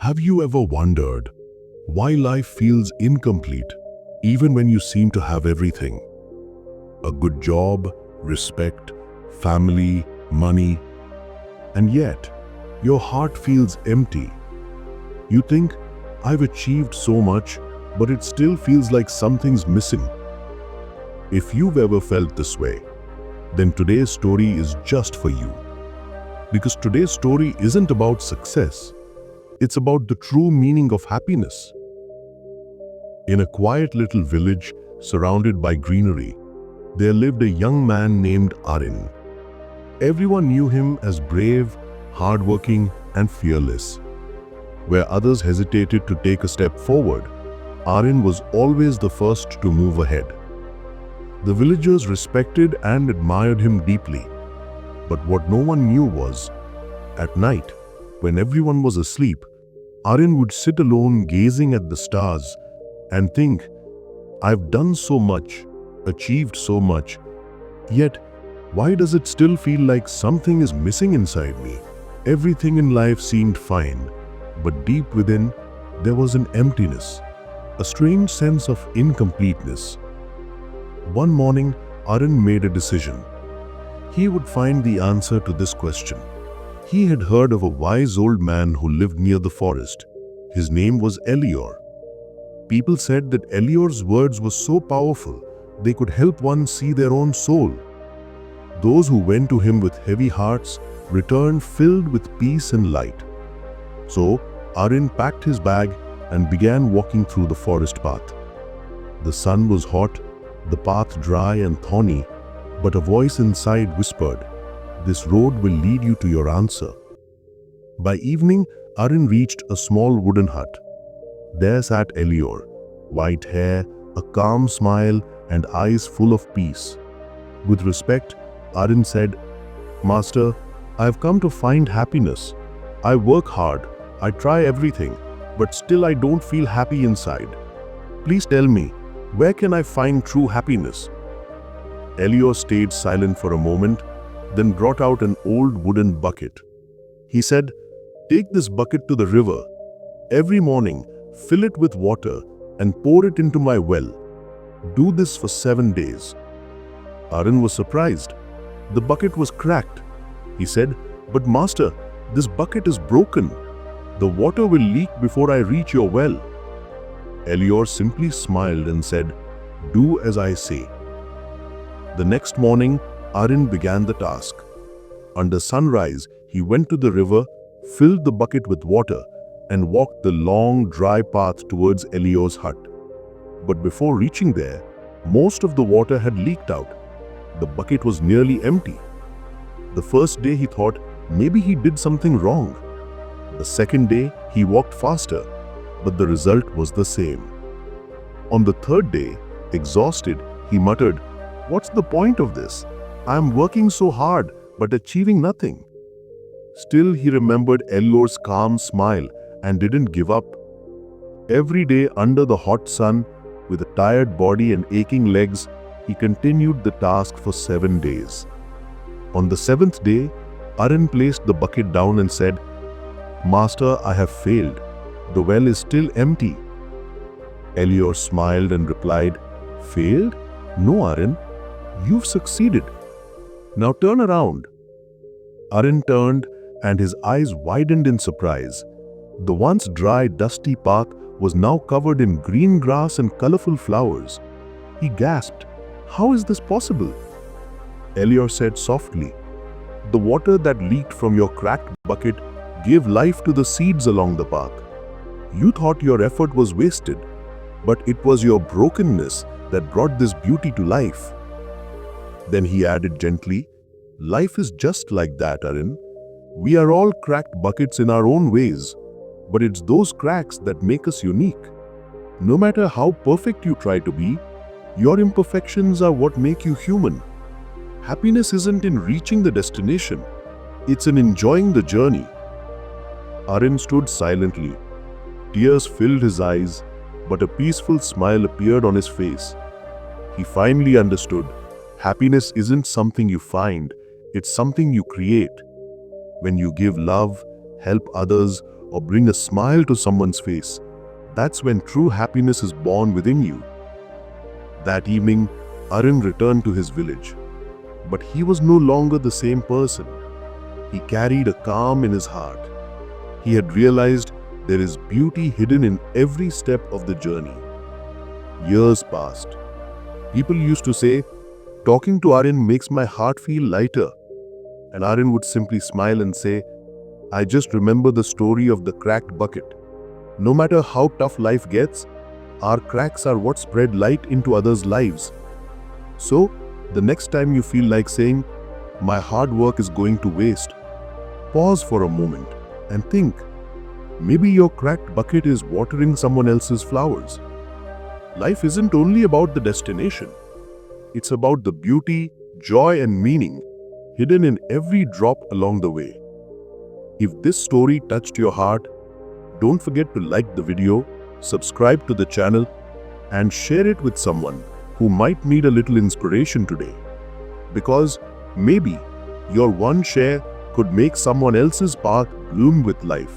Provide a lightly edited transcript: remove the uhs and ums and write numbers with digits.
Have you ever wondered why life feels incomplete even when you seem to have everything? A good job, respect, family, money, and yet your heart feels empty. You think, I've achieved so much, but it still feels like something's missing. If you've ever felt this way, then today's story is just for you. Because today's story isn't about success. It's about the true meaning of happiness. In a quiet little village surrounded by greenery, there lived a young man named Arin. Everyone knew him as brave, hardworking, and fearless. Where others hesitated to take a step forward, Arin was always the first to move ahead. The villagers respected and admired him deeply. But what no one knew was, at night, when everyone was asleep, Arin would sit alone gazing at the stars and think, I've done so much, achieved so much, yet why does it still feel like something is missing inside me? Everything in life seemed fine, but deep within, there was an emptiness, a strange sense of incompleteness. One morning, Arin made a decision. He would find the answer to this question. He had heard of a wise old man who lived near the forest. His name was Elior. People said that Elior's words were so powerful, they could help one see their own soul. Those who went to him with heavy hearts returned filled with peace and light. So, Arin packed his bag and began walking through the forest path. The sun was hot, the path dry and thorny, but a voice inside whispered, "This road will lead you to your answer." By evening, Arin reached a small wooden hut. There sat Elior, white hair, a calm smile, and eyes full of peace. With respect, Arin said, "Master, I have come to find happiness. I work hard, I try everything, but still I don't feel happy inside. Please tell me, where can I find true happiness?" Elior stayed silent for a moment, then brought out an old wooden bucket. He said, "Take this bucket to the river. Every morning, fill it with water and pour it into my well. Do this for 7 days." Arin was surprised. The bucket was cracked. He said, "But master, this bucket is broken. The water will leak before I reach your well." Elior simply smiled and said, "Do as I say." The next morning, Arin began the task. Under sunrise, he went to the river, filled the bucket with water, and walked the long, dry path towards Elior's hut. But before reaching there, most of the water had leaked out. The bucket was nearly empty. The first day he thought maybe he did something wrong. The second day, he walked faster, but the result was the same. On the third day, exhausted, he muttered, "What's the point of this? I'm working so hard, but achieving nothing." Still, he remembered Elior's calm smile and didn't give up. Every day under the hot sun, with a tired body and aching legs, he continued the task for 7 days. On the 7th day, Arin placed the bucket down and said, "Master, I have failed. The well is still empty." Elior smiled and replied, "Failed? No, Arin. You've succeeded. Now turn around." Arin turned and his eyes widened in surprise. The once dry, dusty path was now covered in green grass and colorful flowers. He gasped, "How is this possible?" Elior said softly, "The water that leaked from your cracked bucket gave life to the seeds along the path. You thought your effort was wasted, but it was your brokenness that brought this beauty to life." Then he added gently, "Life is just like that, Arin. We are all cracked buckets in our own ways, but it's those cracks that make us unique. No matter how perfect you try to be, your imperfections are what make you human. Happiness isn't in reaching the destination, it's in enjoying the journey." Arin stood silently. Tears filled his eyes, but a peaceful smile appeared on his face. He finally understood, happiness isn't something you find, it's something you create. When you give love, help others, or bring a smile to someone's face, that's when true happiness is born within you. That evening, Arun returned to his village. But he was no longer the same person. He carried a calm in his heart. He had realized there is beauty hidden in every step of the journey. Years passed. People used to say, "Talking to Arun makes my heart feel lighter." And Arun would simply smile and say, "I just remember the story of the cracked bucket. No matter how tough life gets, our cracks are what spread light into others' lives." So, the next time you feel like saying, "My hard work is going to waste," pause for a moment and think, maybe your cracked bucket is watering someone else's flowers. Life isn't only about the destination. It's about the beauty, joy, and meaning hidden in every drop along the way. If this story touched your heart, don't forget to like the video, subscribe to the channel, and share it with someone who might need a little inspiration today. Because maybe your one share could make someone else's path bloom with life.